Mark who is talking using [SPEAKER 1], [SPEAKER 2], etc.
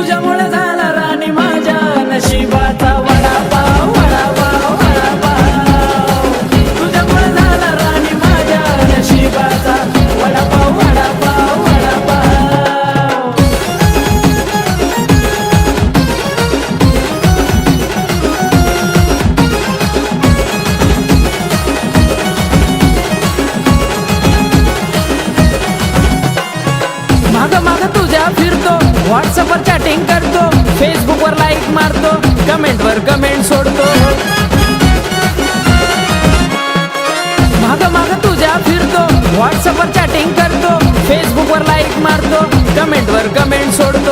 [SPEAKER 1] तुझ्यामुळे झाला राणी माझ्या नशिबाचा वडापाव वडापाव वडापाव तुझ्यामुळे झाला राणी माझ्या नशिबाचा वडापाव वडापाव वडापाव माग माग तुझ्या फिरतो व्हॉट्सअपवर चॅटिंग करतो फेसबुकवर लाईक मारतो कमेंटवर कमेंट सोडतो माग माग तुझ्या फिरतो व्हॉट्सअपवर चॅटिंग करतो फेसबुकवर लाईक मारतो कमेंटवर कमेंट सोडतो